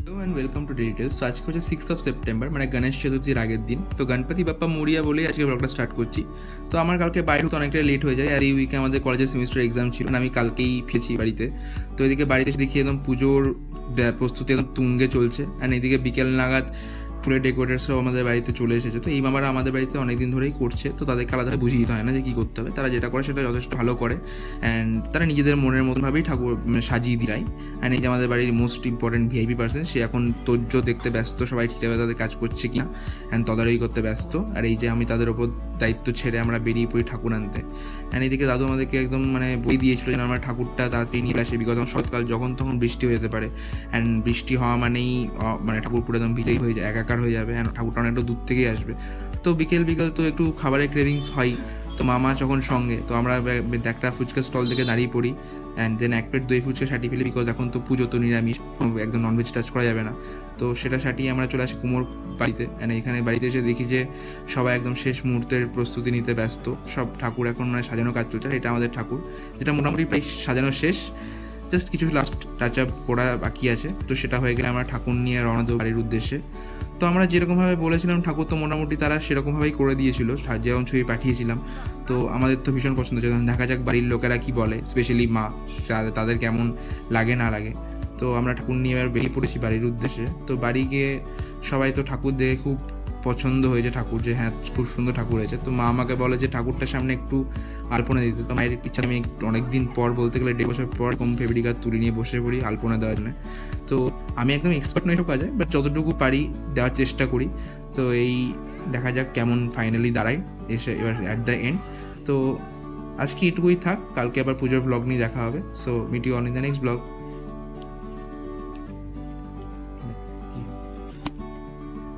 Hello and welcome to details. তো আজকে হচ্ছে 6 সেপ্টেম্বর, মানে গণেশ চতুর্থীর আগের দিন। তো গণপতি বাপ্পা মরিয়া বলেই আজকে ব্লগটা স্টার্ট করছি। তো আমার কালকে বাড়ি হতে অনেকটা লেট হয়ে যায়, আর এই উইকে আমাদের কলেজের সেমিস্টার এক্সাম ছিল, আমি কালকেই ফিরেছি বাড়িতে। তো এদিকে বাড়িতে এসে দেখি একদম পুজোর প্রস্তুতি একদম তুঙ্গে চলছে, অ্যান্ড এইদিকে বিকেল নাগাদ ফুলের ডেকোরেটার্সরাও আমাদের বাড়িতে চলে এসেছে। তো এই মামারা আমাদের বাড়িতে অনেকদিন ধরেই করছে, তো তাদেরকে আলাদা বুঝিয়ে দিতে হয় না যে কী করতে হবে, তারা যেটা করে সেটা যথেষ্ট ভালো করে। অ্যান্ড তারা নিজেদের মনের মতনভাবেই ঠাকুর সাজিয়ে দেয়। অ্যান্ড এই যে আমাদের বাড়ির মোস্ট ইম্পর্টেন্ট ভিআইপি পার্সন, সে এখন তোজ্য দেখতে ব্যস্ত, সবাই ঠিকঠাকভাবে তাদের কাজ করছে কিনা অ্যান্ড তদারকি করতে ব্যস্ত। আর এই যে আমি তাদের ওপর দায়িত্ব ছেড়ে আমরা বেরিয়ে পড়ি ঠাকুর আনতে। অ্যান্ড এইদিকে দাদু আমাদেরকে একদম বই দিয়েছিল যেন আমরা ঠাকুরটা তাড়াতাড়ি নিয়ে আসি, বিকজ শরৎকাল যখন তখন বৃষ্টি হয়ে যেতে পারে। অ্যান্ড বৃষ্টি হওয়া মানেই ঠাকুর পুরো একদম ভিজেই হয়ে যায়, একাকার হয়ে যাবে, অ্যান্ড ঠাকুরটা অনেকটা দূর থেকেই আসবে। তো বিকেল তো একটু খাবারের ক্রেভিংস হয়। তো মামা যখন সঙ্গে, তো আমরা একটা ফুচকা স্টল থেকে দাঁড়িয়ে পড়ি, অ্যান্ড দেন এক প্লেট দই ফুচকা সাটিয়ে ফেলি, বিকজ এখন তো পুজো, তো নিরামিষ, একদম ননভেজ টাচ করা যাবে না। তো সেটা সাটিয়ে আমরা চলে আসি কুমোর বাড়িতে। অ্যান্ড এখানে বাড়িতে এসে দেখি যে সবাই একদম শেষ মুহূর্তের প্রস্তুতি নিতে ব্যস্ত। সব ঠাকুর এখন সাজানো কাজ চলছে। এটা আমাদের ঠাকুর, যেটা মোটামুটি প্রায় সাজানো শেষ, জাস্ট কিছু লাস্ট টাচ আপ করা বাকি আছে। তো সেটা হয়ে গেলে আমরা ঠাকুর নিয়ে রওনা দেবো বাড়ির উদ্দেশ্যে। তো আমরা যেরকমভাবে বলেছিলাম ঠাকুর, তো মোটামুটি তারা সেরকমভাবেই করে দিয়েছিল, যেরকম ছবি পাঠিয়েছিলাম। তো আমাদের তো ভীষণ পছন্দ হয়েছে, দেখা যাক বাড়ির লোকেরা কী বলে, স্পেশালি মা, তাদের কেমন লাগে না লাগে। তো আমরা ঠাকুর নিয়ে এবার বেরিয়ে পড়েছি বাড়ির উদ্দেশ্যে। তো বাড়ি গিয়ে সবাই তো ঠাকুর দেখে খুব পছন্দ হয়েছে ঠাকুর, যে হ্যাঁ খুব সুন্দর ঠাকুর হয়েছে। তো মা আমাকে বলে যে ঠাকুরটার সামনে একটু আলপনা দিতে। তো মায়ের পিছনে আমি অনেকদিন পর, বলতে গেলে 1.5 বছর পর, ফেব্রিক আর তুলে নিয়ে বসে পড়ি আলপনা দেওয়ার জন্য। তো আমি একদম এক্সপার্ট নই সব কাজে, বাট যতটুকু পারি দেওয়ার চেষ্টা করি। তো এই দেখা যাক কেমন ফাইনালি দাঁড়ায় এসে এবার অ্যাট দ্য এন্ড। তো আজকে এটুকুই থাক, কালকে আবার পুজোর ব্লগ নিয়ে দেখা হবে। So meet you on in the next blog.